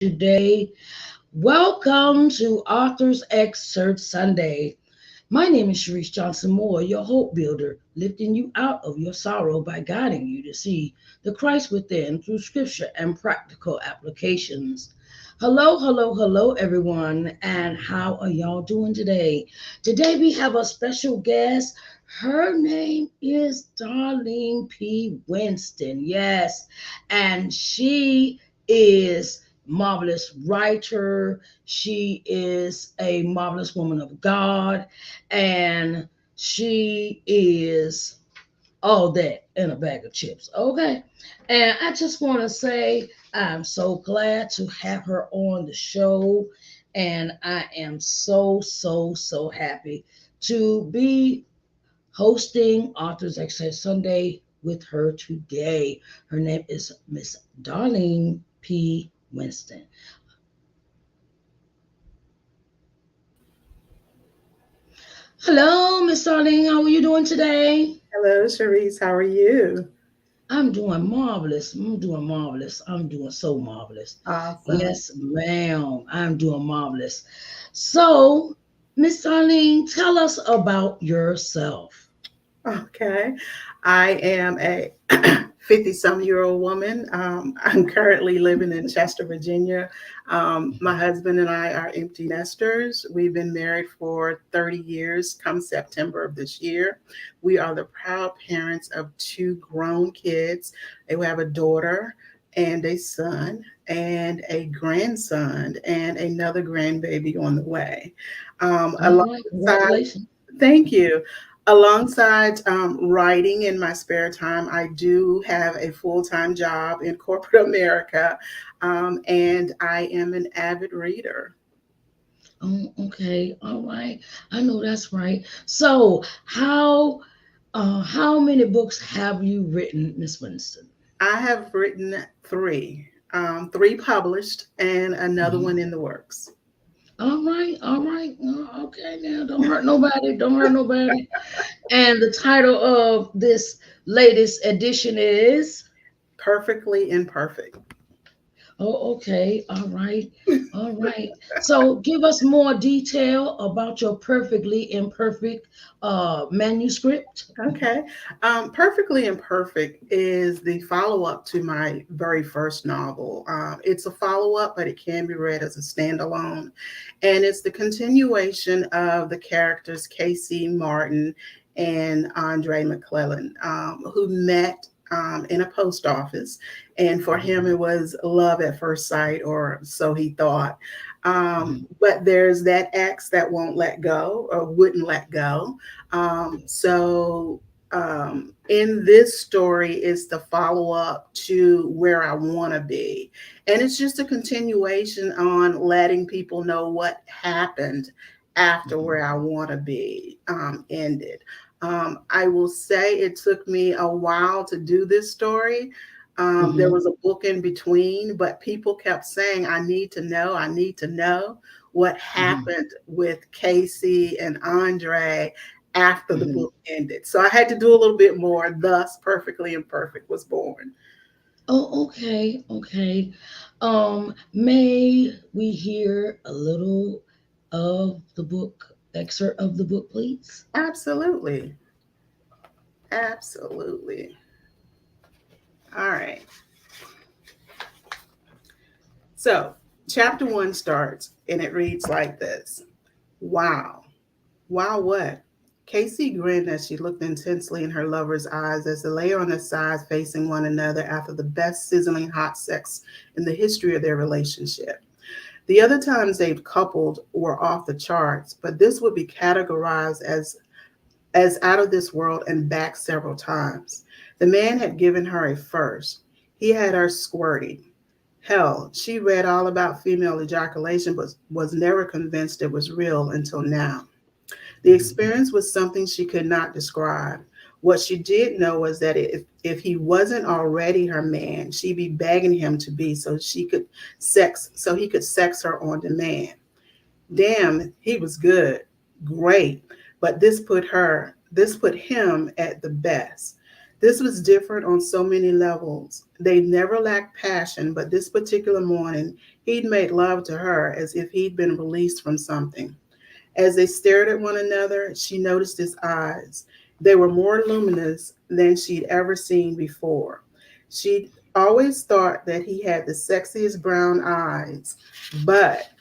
today. Welcome to Author's Excerpt Sunday. My name is Sharice Johnson Moore, your hope builder, lifting you out of your sorrow by guiding you to see the Christ within through scripture and practical applications. Hello, hello, hello, everyone, and how are y'all doing today? Today we have a special guest. Her name is Darlene P. Winston. Yes, and she is marvelous writer. She is a marvelous woman of God, and she is all that in a bag of chips. Okay. And I just want to say I'm so glad to have her on the show. And I am so happy to be hosting Authors Access Sunday with her today. Her name is Miss Darlene P. Winston. Hello, Miss Darlene. How are you doing today? Hello, Sharice. How are you? I'm doing marvelous. I'm doing marvelous. I'm doing so marvelous. Awesome. Yes, ma'am. I'm doing marvelous. So, Miss Darlene, tell us about yourself. Okay. I am a 50-some-year-old woman. I'm currently living in Chester, Virginia. My husband and I are empty nesters. We've been married for 30 years come September of this year. We are the proud parents of two grown kids. We have a daughter and a son and a grandson and another grandbaby on the way. All right, Alongside, congratulations. thank you. Alongside writing in my spare time, I do have a full-time job in corporate America, and I am an avid reader. Oh, okay. All right. I know that's right. So, how many books have you written, Miss Winston? I have written three published and another Mhm. one in the works. All right, all right. Okay, now don't hurt nobody. Don't hurt nobody. And the title of this latest edition is. Perfectly imperfect. Oh, okay. All right. All right. So give us more detail about your perfectly imperfect manuscript. Okay. Perfectly Imperfect is the follow up to my very first novel. It's a follow up, but it can be read as a standalone. And it's the continuation of the characters Casey Martin and Andre McClellan, who met in a post office. And for him, it was love at first sight, or so he thought. Mhm. But there's that ex that won't let go or wouldn't let go. In this story is the follow up to where I want to be. And it's just a continuation on letting people know what happened after Mhm. where I want to be ended. I will say it took me a while to do this story. There Mhm. was a book in between, but people kept saying, I need to know what Mhm. happened with Casey and Andre after the Mhm. book ended. So I had to do a little bit more. Thus, Perfectly Imperfect was born. Oh, okay. Okay. May we hear a little of the book, excerpt of the book, please? Absolutely. Absolutely. All right. So, chapter one starts and it reads like this. Wow. Wow, what? Casey grinned as she looked intensely in her lover's eyes as they lay on their sides facing one another after the best sizzling hot sex in the history of their relationship. The other times they've coupled were off the charts, but this would be categorized as out of this world and back several times. The man had given her a first. He had her squirting. Hell, she read all about female ejaculation but was never convinced it was real until now. The Mhm. experience was something she could not describe. What she did know was that if he wasn't already her man, she'd be begging him to be so he could sex her on demand. Damn, he was good. Great. But this put him at the best. This was different on so many levels. They never lacked passion, but this particular morning, he'd made love to her as if he'd been released from something. As they stared at one another, she noticed his eyes. They were more luminous than she'd ever seen before. She'd always thought that he had the sexiest brown eyes, but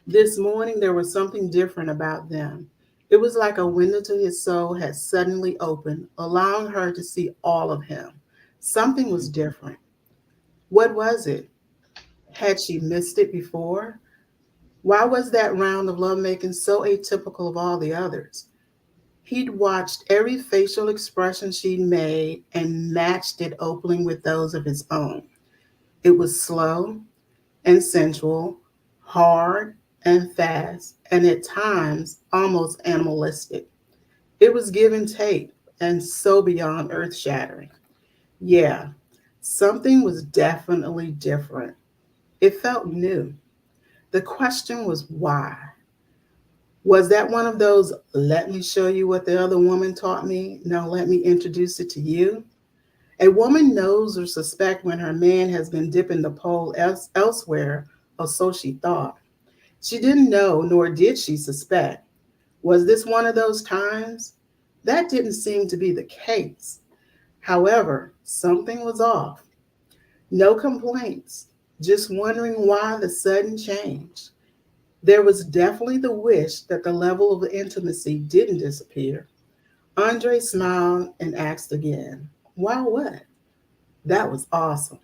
this morning there was something different about them. It was like a window to his soul had suddenly opened, allowing her to see all of him. Something was different. What was it? Had she missed it before? Why was that round of lovemaking so atypical of all the others? He'd watched every facial expression she'd made and matched it openly with those of his own. It was slow and sensual, hard and fast, and at times almost animalistic. It was give and take and so beyond earth shattering. Yeah, something was definitely different. It felt new. The question was why? Was that one of those, let me show you what the other woman taught me? Now let me introduce it to you? A woman knows or suspects when her man has been dipping the pole elsewhere, or so she thought. She didn't know, nor did she suspect. Was this one of those times? That didn't seem to be the case. However, something was off. No complaints, just wondering why the sudden change. There was definitely the wish that the level of intimacy didn't disappear. Andre smiled and asked again, "Why what?" That was awesome.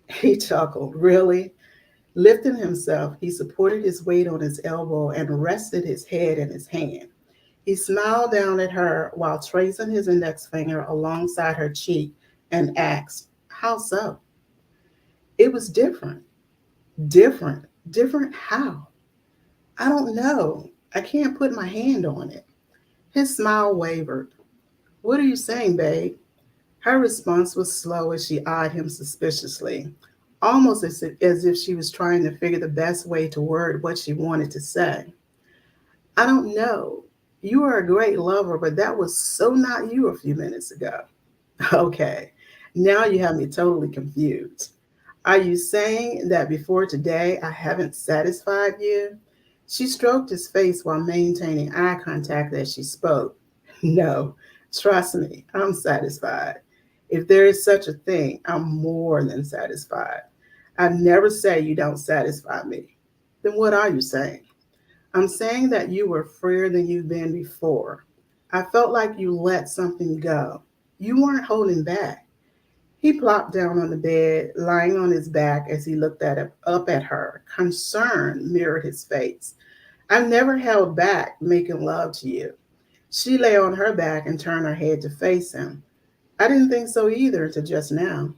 He chuckled. Really? Lifting himself, he supported his weight on his elbow and rested his head in his hand. He smiled down at her while tracing his index finger alongside her cheek and asked, "How so?" It was different. Different. Different how? I don't know. I can't put my hand on it. His smile wavered. "What are you saying, babe?" Her response was slow as she eyed him suspiciously, almost as if she was trying to figure the best way to word what she wanted to say. "I don't know. You are a great lover, but that was so not you a few minutes ago." Okay, now you have me totally confused. Are you saying that before today I haven't satisfied you? She stroked his face while maintaining eye contact as she spoke. No, trust me, I'm satisfied. If there is such a thing, I'm more than satisfied. I never say you don't satisfy me. Then what are you saying? I'm saying that you were freer than you've been before. I felt like you let something go. You weren't holding back. He plopped down on the bed, lying on his back as he looked up at her. Concern mirrored his face. "I've never held back making love to you." She lay on her back and turned her head to face him. "I didn't think so either until just now."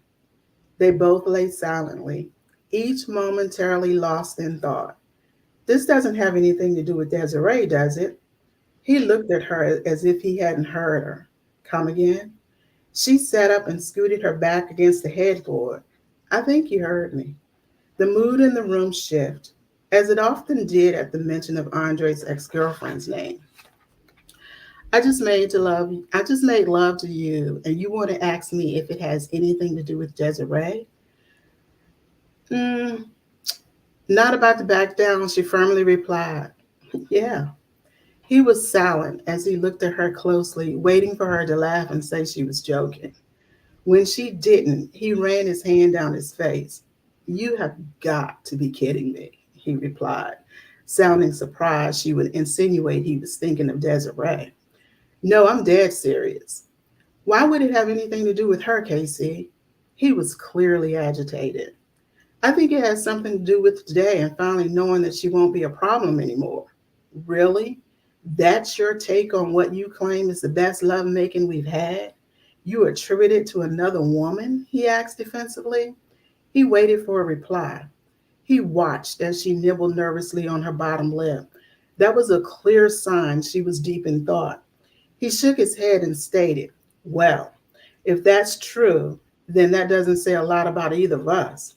They both lay silently, each momentarily lost in thought. "This doesn't have anything to do with Desiree, does it?" He looked at her as if he hadn't heard her. "Come again?" She sat up and scooted her back against the headboard. "I think you heard me." The mood in the room shifted, as it often did at the mention of Andre's ex-girlfriend's name. I just made love to you, and you want to ask me if it has anything to do with Desiree?" Mm, not about to back down, she firmly replied. "Yeah." He was silent as he looked at her closely, waiting for her to laugh and say she was joking. When she didn't, he ran his hand down his face. "You have got to be kidding me," he replied, sounding surprised she would insinuate he was thinking of Desiree. "No, I'm dead serious." "Why would it have anything to do with her, Casey?" He was clearly agitated. "I think it has something to do with today and finally knowing that she won't be a problem anymore." "Really? That's your take on what you claim is the best lovemaking we've had? You attribute it to another woman?" he asked defensively. He waited for a reply. He watched as she nibbled nervously on her bottom lip. That was a clear sign she was deep in thought. He shook his head and stated, "Well, if that's true, then that doesn't say a lot about either of us."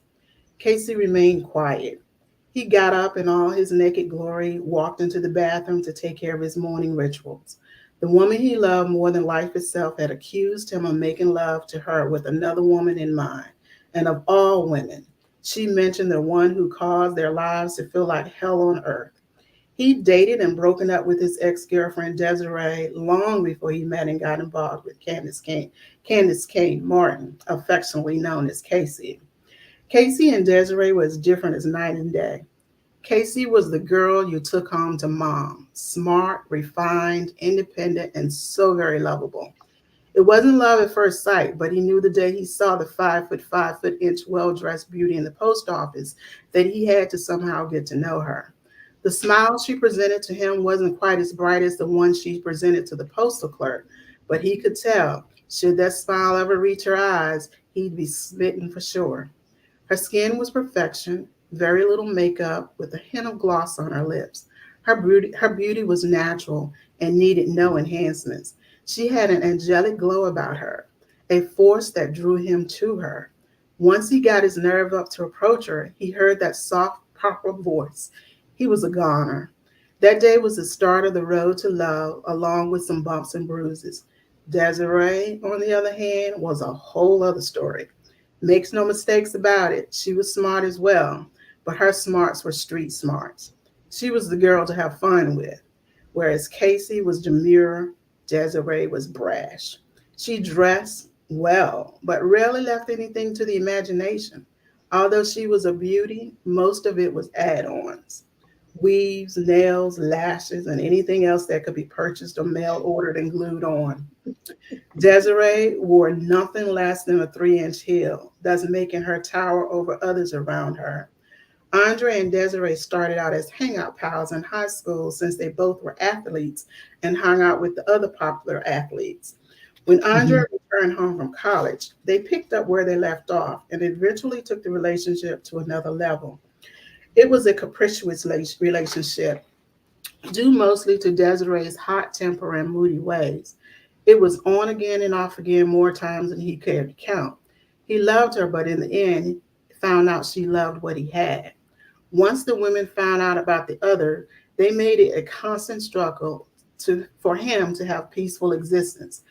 Casey remained quiet. He got up in all his naked glory, walked into the bathroom to take care of his morning rituals. The woman he loved more than life itself had accused him of making love to her with another woman in mind. And of all women, she mentioned the one who caused their lives to feel like hell on earth. He dated and broken up with his ex-girlfriend Desiree long before he met and got involved with Candace Kane Martin, affectionately known as Casey. Casey and Desiree were as different as night and day. Casey was the girl you took home to mom, smart, refined, independent, and so very lovable. It wasn't love at first sight, but he knew the day he saw the 5 foot 5 inch well dressed beauty in the post office that he had to somehow get to know her. The smile she presented to him wasn't quite as bright as the one she presented to the postal clerk, but he could tell, should that smile ever reach her eyes, he'd be smitten for sure. Her skin was perfection, very little makeup, with a hint of gloss on her lips. Her beauty was natural and needed no enhancements. She had an angelic glow about her, a force that drew him to her. Once he got his nerve up to approach her, he heard that soft, proper voice. He was a goner. That day was the start of the road to love, along with some bumps and bruises. Desiree, on the other hand, was a whole other story. Makes no mistakes about it, she was smart as well, but her smarts were street smarts. She was the girl to have fun with, whereas Casey was demure, Desiree was brash. She dressed well, but rarely left anything to the imagination. Although she was a beauty, most of it was add ons: weaves, nails, lashes, and anything else that could be purchased or mail ordered and glued on. Desiree wore nothing less than a 3 inch heel, thus making her tower over others around her. Andre and Desiree started out as hangout pals in high school since they both were athletes and hung out with the other popular athletes. When Andre Mhm. returned home from college, they picked up where they left off and eventually took the relationship to another level. It was a capricious relationship, due mostly to Desiree's hot temper and moody ways. It was on again and off again more times than he cared to count. He loved her, but in the end, found out she loved what he had. Once the women found out about the other, they made it a constant struggle for him to have peaceful existence.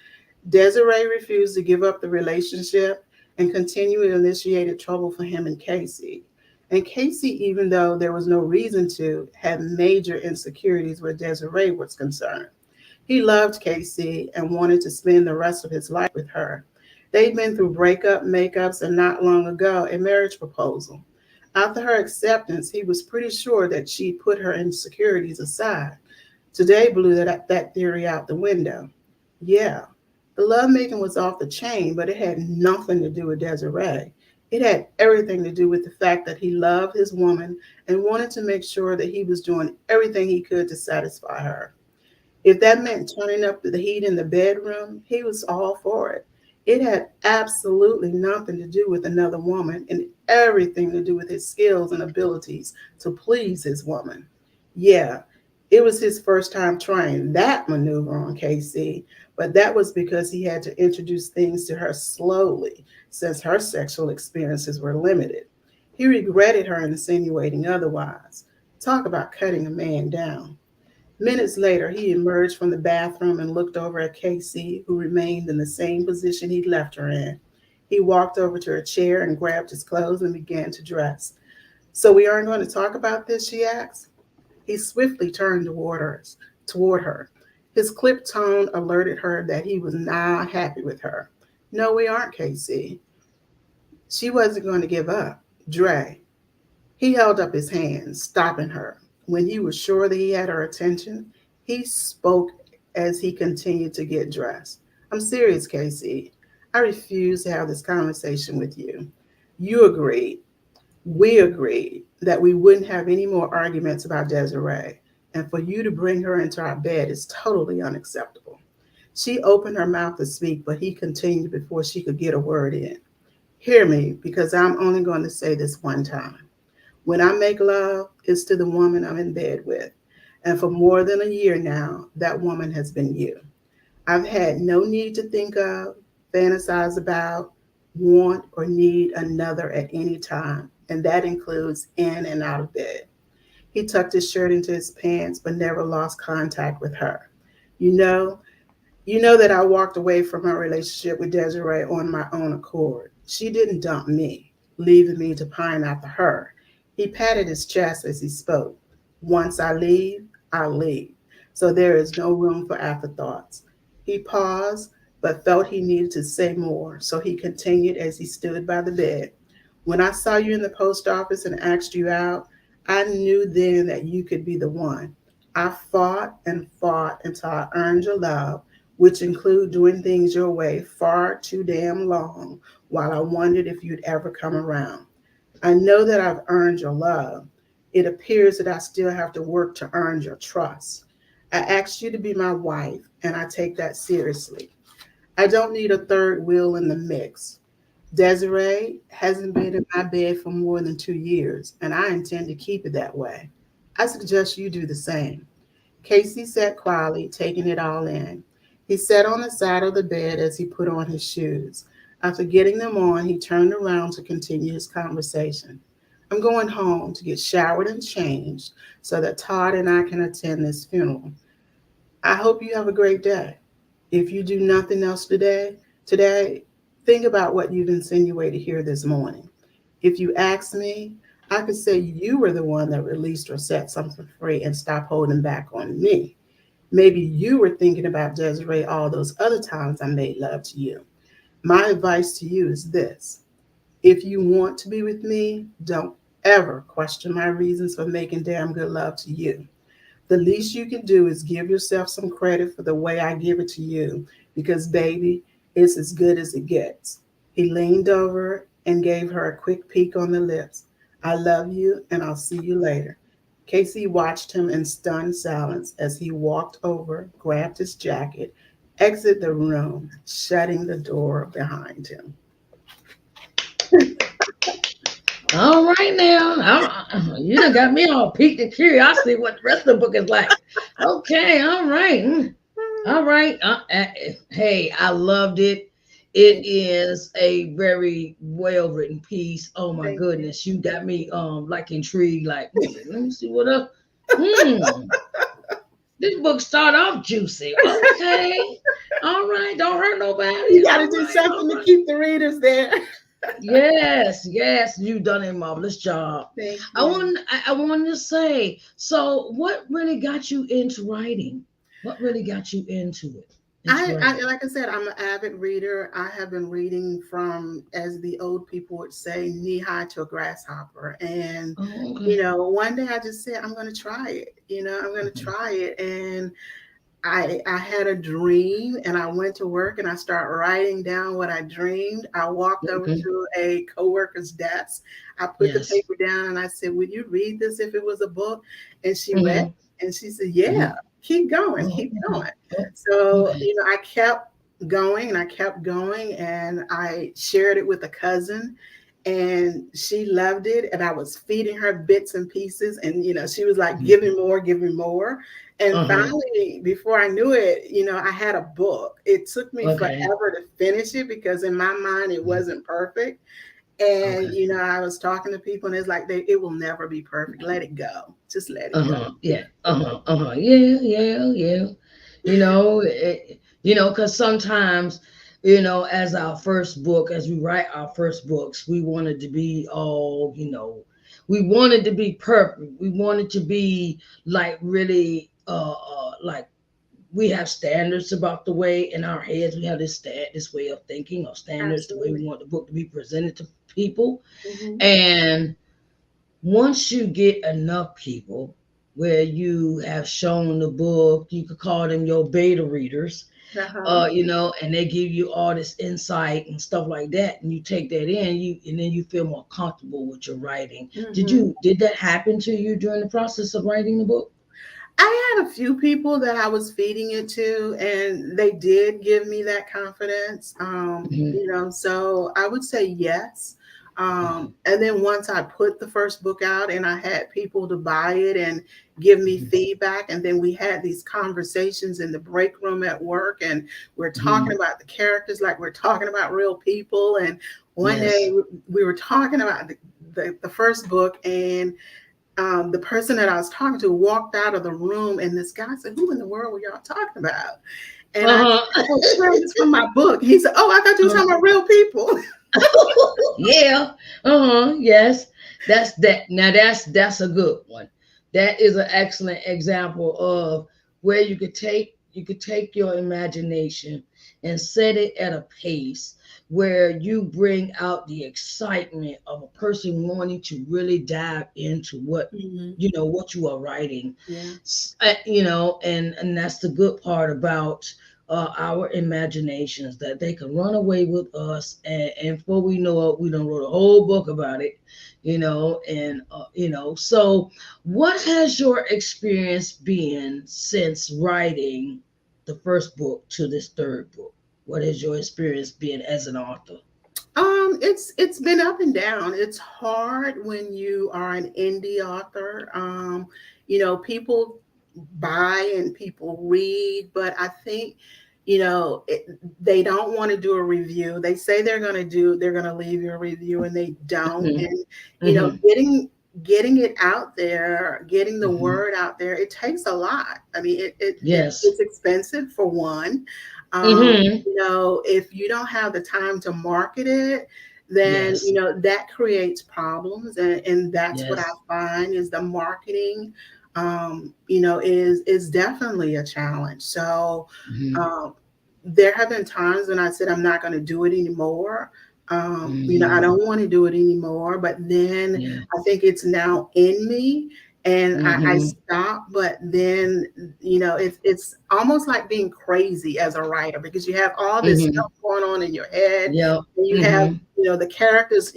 Desiree refused to give up the relationship and continued initiated trouble for him and Casey. And Casey, even though there was no reason to, had major insecurities where Desiree was concerned. He loved Casey and wanted to spend the rest of his life with her. They'd been through breakup, makeups, and not long ago, a marriage proposal. After her acceptance, he was pretty sure that she'd put her insecurities aside. Today blew that theory out the window. Yeah, the lovemaking was off the chain, but it had nothing to do with Desiree. It had everything to do with the fact that he loved his woman and wanted to make sure that he was doing everything he could to satisfy her. If that meant turning up the heat in the bedroom, he was all for it. It had absolutely nothing to do with another woman and everything to do with his skills and abilities to please his woman. Yeah, it was his first time trying that maneuver on KC, but that was because he had to introduce things to her slowly since her sexual experiences were limited. He regretted her insinuating otherwise. Talk about cutting a man down. Minutes later, he emerged from the bathroom and looked over at Casey, who remained in the same position he'd left her in. He walked over to her chair and grabbed his clothes and began to dress. So we aren't going to talk about this, she asked. He swiftly turned toward her. His clipped tone alerted her that he was not happy with her. No, we aren't, Casey. She wasn't going to give up. Dre. He held up his hand, stopping her. When he was sure that he had her attention, he spoke as he continued to get dressed. I'm serious, Casey. I refuse to have this conversation with you. You agreed, we agreed that we wouldn't have any more arguments about Desiree, and for you to bring her into our bed is totally unacceptable. She opened her mouth to speak, but he continued before she could get a word in. Hear me, because I'm only going to say this one time. When I make love, it's to the woman I'm in bed with. And for more than a year now, that woman has been you. I've had no need to think of, fantasize about, want, or need another at any time. And that includes in and out of bed. He tucked his shirt into his pants, but never lost contact with her. You know, You know that I walked away from my relationship with Desiree on my own accord. She didn't dump me, leaving me to pine after her. He patted his chest as he spoke. Once I leave, I'll leave. So there is no room for afterthoughts. He paused, but felt he needed to say more, so he continued as he stood by the bed. When I saw you in the post office and asked you out, I knew then that you could be the one. I fought and fought until I earned your love, which include doing things your way far too damn long while I wondered if you'd ever come around. I know that I've earned your love. It appears that I still have to work to earn your trust. I asked you to be my wife, and I take that seriously. I don't need a third wheel in the mix. Desiree hasn't been in my bed for more than 2 years, and I intend to keep it that way. I suggest you do the same. Casey sat quietly, taking it all in. He sat on the side of the bed as he put on his shoes. After getting them on, he turned around to continue his conversation. I'm going home to get showered and changed so that Todd and I can attend this funeral. I hope you have a great day. If you do nothing else today, think about what you've insinuated here this morning. If you ask me, I could say you were the one that released or set something free and stop holding back on me. Maybe you were thinking about Desiree all those other times I made love to you. My advice to you is this: if you want to be with me, don't ever question my reasons for making damn good love to you. The least you can do is give yourself some credit for the way I give it to you, because, baby, it's as good as it gets. He leaned over and gave her a quick peek on the lips. I love you, and I'll see you later. Casey watched him in stunned silence as he walked over, grabbed his jacket, exited the room, shutting the door behind him. All right now, you done got me all piqued and curiosity what the rest of the book is like. Okay, all right, all right. Hey, I loved it. It Thank, is a very well written piece. Oh my thank you. goodness, you got me like intrigued. Like, let me see what else. Hmm, this book start off juicy. Okay, all right. Don't hurt nobody. You got to All do right, all something to right. keep the readers there. Yes, yes, you done a marvelous job. Thank I you. want I wanted to say, so what really got you into writing? What really got you into I writing? like I said, I'm an avid reader. I have been reading from, as the old people would say, knee high to a grasshopper. And Oh, okay. one day I just said, I'm going to try it. I'm going to Mhm. try it. And I had a dream, and I went to work and I started writing down what I dreamed. I walked over Okay. to a coworker's desk. I put the Yes. paper down and I said, "Would you read this if it was a book?" And she read, Hmm. and she said, "Yeah, Hmm. keep going, Oh, keep okay. going." Oh, So, okay. I kept going and I kept going, and I shared it with a cousin, and she loved it. And I was feeding her bits and pieces, and she was like, Mhm. give me more." And Uh-huh. finally, before I knew it, I had a book. It took me Okay. forever to finish it because in my mind it Mhm. wasn't perfect. And Okay. I was talking to people, and it's like, it will never be perfect. Let it go. Just let it go. Uh-huh. Yeah. Uh-huh. Uh-huh. Yeah, yeah, yeah. Because sometimes, as our first book, as we write our first books, we wanted to be all, we wanted to be perfect. We wanted to be like really like we have standards about the way in our heads we have this way of thinking or standards, the way we Absolutely. want the book to be presented to people. Hmm. And once you get enough people where you have shown the book, you could call them your beta readers, Uh-huh. and they give you all this insight and stuff like that, and you take that in, and then you feel more comfortable with your writing. Hmm. Did that happen to you during the process of writing the book? I had a few people that I was feeding it to, and they did give me that confidence. Hmm. So I would say yes. Hmm. And then once I put the first book out and I had people to buy it and give me Hmm. feedback, and then we had these conversations in the break room at work, and we're talking Hmm. about the characters like we're talking about real people. And one day Yes. we were talking about the first book, and the person that I was talking to walked out of the room, and this guy said, "Who in the world were y'all talking about?" And I Uh-huh. said, "Oh, sir, this from my book." He said, "Oh, I thought you were talking about real people." Yeah. Uh-huh. Yes. That's that. Now that's a good one. That is an excellent example of where you could take your imagination and set it at a pace where you bring out the excitement of a person wanting to really dive into what Mhm. what you are writing. Yeah. And that's the good part about our imaginations, that they can run away with us, and before we know it, we done wrote a whole book about it. So what has your experience been since writing the first book to this third book? What has your experience been as an author? It's been up and down. It's hard when you are an indie author. People buy and people read, but I think, they don't want to do a review. They say they're going to leave you a review, and they don't. Hmm. And, Hmm. getting it out there, getting the Hmm. word out there, it takes a lot. I mean, Yes. it's expensive for one. Hmm. If you don't have the time to market it, then Yes. that creates problems, and that's what I Yes. find is the marketing, is definitely a challenge. So, Hmm. um, there have been times when I said I'm not going to do it anymore. I Hmm. don't want to do it anymore, but then Yeah. I think it's now in me, and I Hmm. stop. But then, it's almost like being crazy as a writer, because you have all this Hmm. stuff going on in your head, Yep. and you have, Hmm. the characters,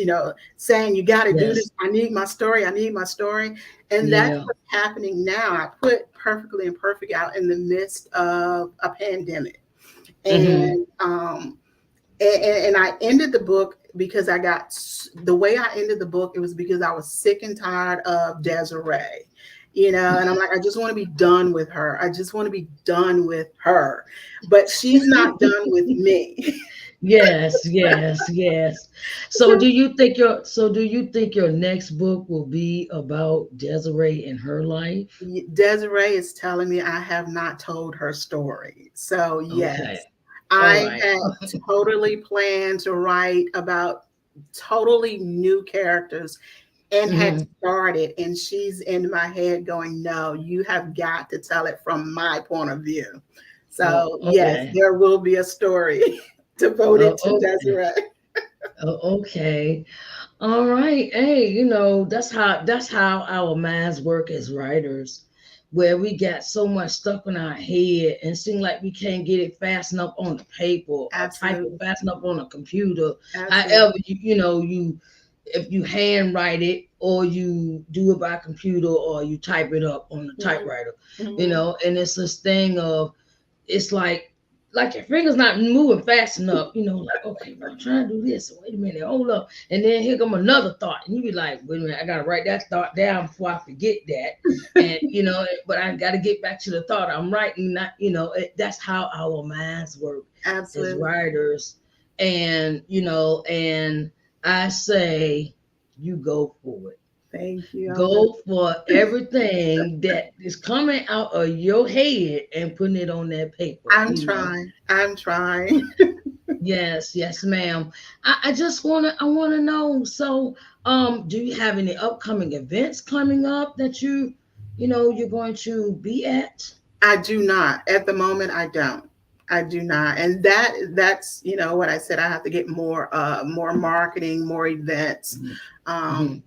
saying, "You got to do this. Yes. I need my story. I need my story." And that's Yeah. what's happening now. I put Perfectly Imperfect out in the midst of a pandemic, Hmm. and and I ended the book because the way I ended the book, it was because I was sick and tired of Desiree, and I'm like, I just want to be done with her. I just want to be done with her, but she's not done with me. Yes, yes, yes. So do you think your next book will be about Desiree and her life? Desiree is telling me I have not told her story. So, Okay. yes, All I right. had totally planned to write about totally new characters and had Hmm. started, and she's in my head going, "No, you have got to tell it from my point of view." Oh, So, yes, okay. there will be a story devoted to Oh, okay. Desiree. Okay. All right. Hey, that's how our minds work as writers, where we got so much stuff in our head and seem like we can't get it fast enough on the paper or type it Absolutely. fast enough on a computer. However, Absolutely. you if you handwrite it or you do it by computer or you type it up on the Mhm. typewriter, Mhm. and it's this thing of it's like your fingers not moving fast enough, like, okay, well, I'm trying to do this. Wait a minute, hold up. And then here come another thought. And you be like, wait a minute, I gotta write that thought down before I forget that. And but I gotta get back to the thought I'm writing, not, that's how our minds work as Absolutely. writers. And I say you go for it. Thank you. I'm gonna. Go for everything that is coming out of your head and putting it on that paper, I'm trying. I'm trying. Yes, yes, ma'am. I wanna know. So, do you have any upcoming events coming up that you're going to be at? I do not. At the moment, I don't. I do not. And that's, what I said. I have to get more marketing, more events. Mm-hmm.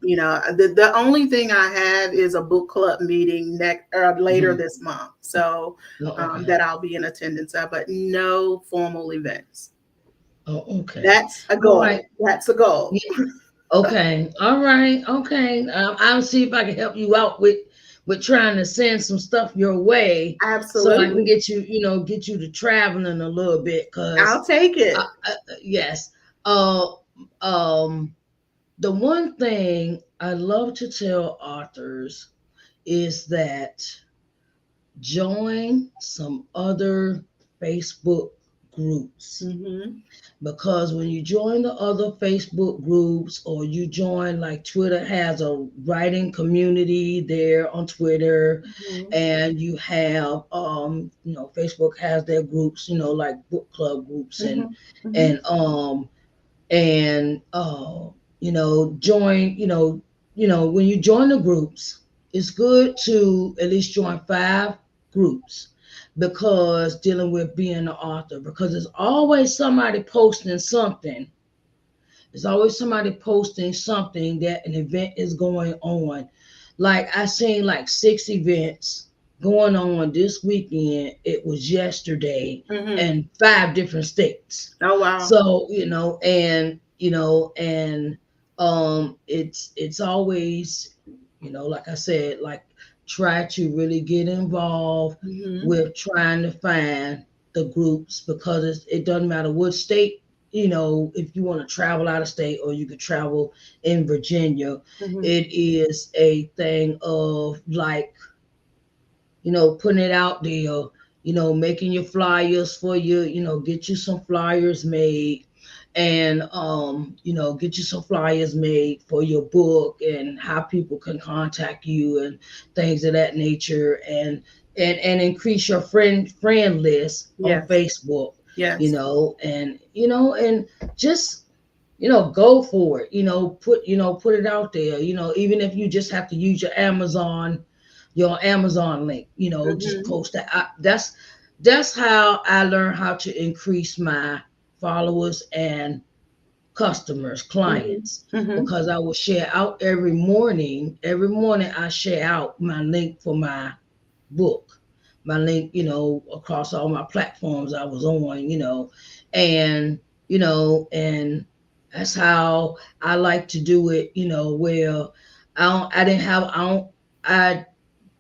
The only thing I have is a book club meeting next later Hmm. this month. So, Oh, okay. that I'll be in attendance of, but no formal events. Oh, okay. That's a All right. goal. That's a goal. Yeah. Okay. All right. Okay. I'll see if I can help you out with trying to send some stuff your way so I can Absolutely. get you to traveling a little bit. Cause I'll take it. yes. Uh, um, the one thing I love to tell authors is that join some other Facebook groups. Mhm. Because when you join the other Facebook groups, or you join, like Twitter has a writing community there on Twitter, Mhm. and you have Facebook has their groups, like book club groups, and Mhm. Mhm. and um and join, when you join the groups, it's good to at least join 5 groups, because dealing with being an author, because there's always somebody posting something. There's always somebody posting something that an event is going on. Like, I seen like 6 events going on this weekend. It was yesterday, Mhm. in 5 different states. Oh wow. So, it's always, like I said, like, try to really get involved Mhm. with trying to find the groups, because it doesn't matter what state, if you want to travel out of state, or you could travel in Virginia. Mhm. It is a thing of, like, putting it out there, making your flyers for you, get you some flyers made, and get you some flyers made for your book, and how people can contact you, and things of that nature, and increase your friend list on Yes. Facebook, Yes. and just, go for it, put it out there, even if you just have to use your Amazon link, just Mhm. post that. That's how I learned how to increase my followers and customers, Mhm. clients, Mhm. because I will share out every morning. Every morning I share out my link for my book, my link, across all my platforms I was on, and and that's how I like to do it, where I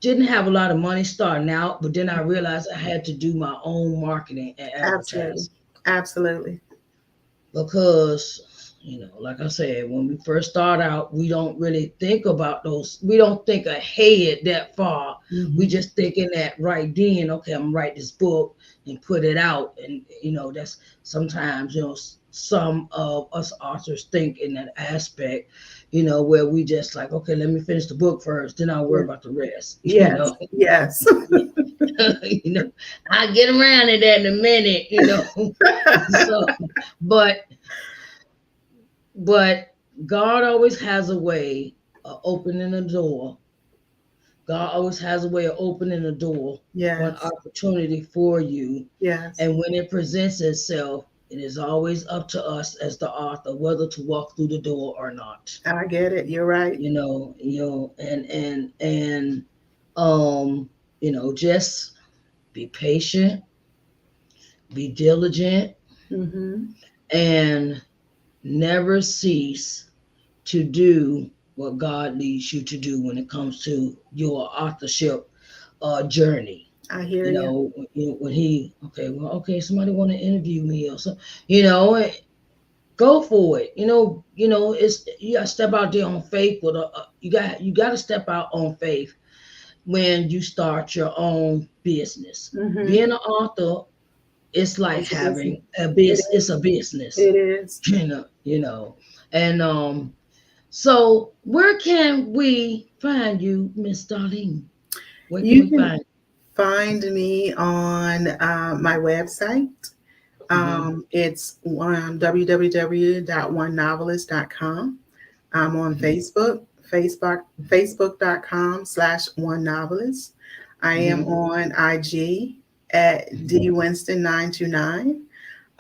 didn't have a lot of money starting out, but then I realized I had to do my own marketing and Absolutely. advertising, Absolutely. because, like I said, when we first start out, we don't really think about those. We don't think ahead that far. We Mhm. just thinking that right then, okay, I'm gonna write this book and put it out, and that's sometimes, some of us authors think in that aspect, where we just like, okay, let me finish the book first, then I'll worry Yeah. about the rest. Yes. Yes. you know, I'll get around to that in a minute. So, but but God always has a way of opening a door. God always has a way of opening a door for an Yes. opportunity for you. Yes. And when it presents itself, it is always up to us as the author whether to walk through the door or not. I get it. You're right. And just be patient, be diligent, Mhm. and never cease to do what God leads you to do when it comes to your authorship journey. I hear you. When okay, somebody want to interview me, or so, you know, go for it. It's, you got to step out there on faith. You got to step out on faith when you start your own business. Mhm. Being an author, it's like It's a business. having a It business. It's is. a business, It is. and so, where can we find you, Miss Darlene? Where can You we can find find me on my website. you? Hmm. It's www.onenovelist.com. I'm on Hmm. Facebook.com/one novelist. I am Hmm. on IG at Hmm. dwinston929.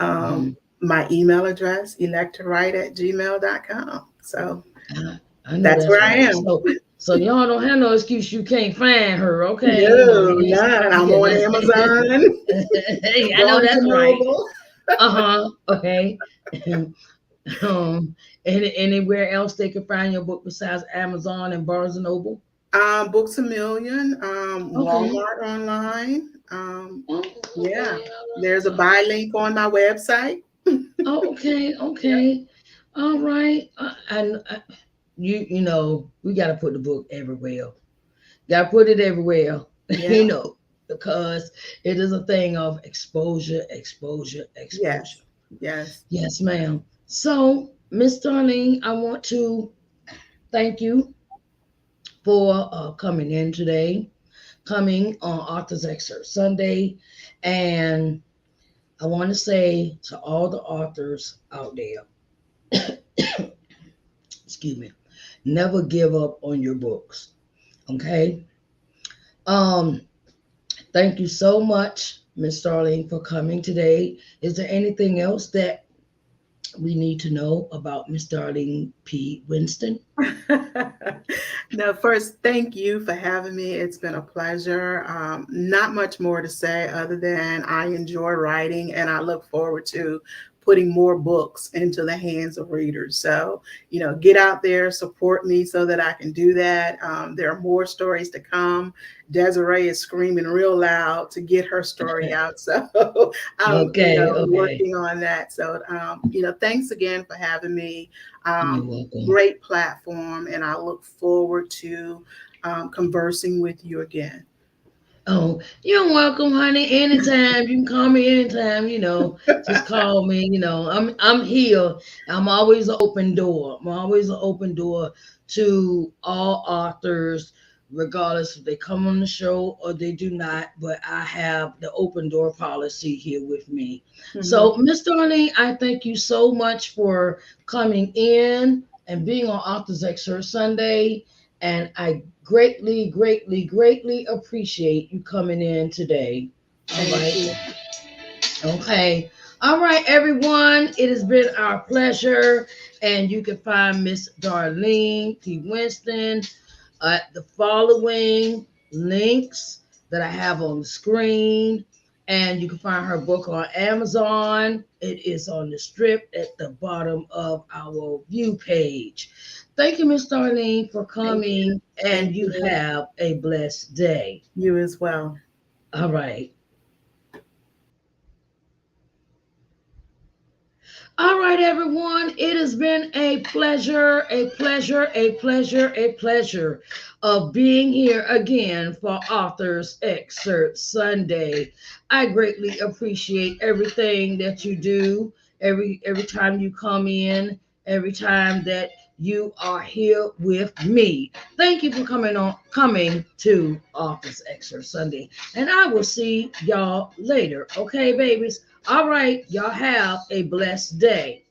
Hmm. My email address, electorwrite@gmail.com. So I know that's that's where I right. am. So y'all don't have no excuse. You can't find her, okay? No, You just none. I'm yeah. on Amazon, I know Barnes that's and right. Noble. Okay. um. Anywhere else they can find your book besides Amazon and Barnes and Noble? Books a Million, Okay. Walmart online. Oh, Yeah, okay. there's a All right. buy link on my website. Oh, okay. Yeah. Okay. All right. And we got to put the book everywhere. Got to put it everywhere. Yeah. you know, because it is a thing of exposure, exposure, exposure. Yes. Yes. Yes, ma'am. So, Miss Darlene, I want to thank you for coming in today, coming on Authors Excerpt Sunday. And I want to say to all the authors out there, excuse me, never give up on your books. Okay. Um, Thank you so much, Miss Darlene, for coming today. Is there anything else that we need to know about Miss Darlene P. Winston? No, first, thank you for having me. It's been a pleasure. Not much more to say other than I enjoy writing and I look forward to putting more books into the hands of readers. So, get out there, support me so that I can do that. There are more stories to come. Desiree is screaming real loud to get her story out. So I'm, Okay, okay. working on that. So, thanks again for having me. You're Um, welcome. Great platform, and I look forward to conversing with you again. Oh, you're welcome, honey. Anytime you can call me anytime. Just call me. I'm here. I'm always an open door. I'm always an open door to all authors, regardless if they come on the show or they do not. But I have the open door policy here with me. Mhm. So, Miss Darlene, I thank you so much for coming in and being on Authors Excerpt Sunday. And I greatly, greatly, greatly appreciate you coming in today. All Thank right. you. Okay. All right, everyone. It has been our pleasure. And you can find Miss Darlene P. Winston at the following links that I have on the screen. And you can find her book on Amazon. It is on the strip at the bottom of our view page. Thank you, Miss Darlene, for Thank you. coming, and Thank you you. have a blessed day. You as well. All right. All right, everyone. It has been a pleasure, a pleasure, a pleasure, a pleasure of being here again for Authors Excerpt Sunday. I greatly appreciate everything that you do, every time you come in, every time that you are here with me. Thank you for coming to Authors Excerpt Sunday. And I will see y'all later. Okay, babies? All right, y'all have a blessed day.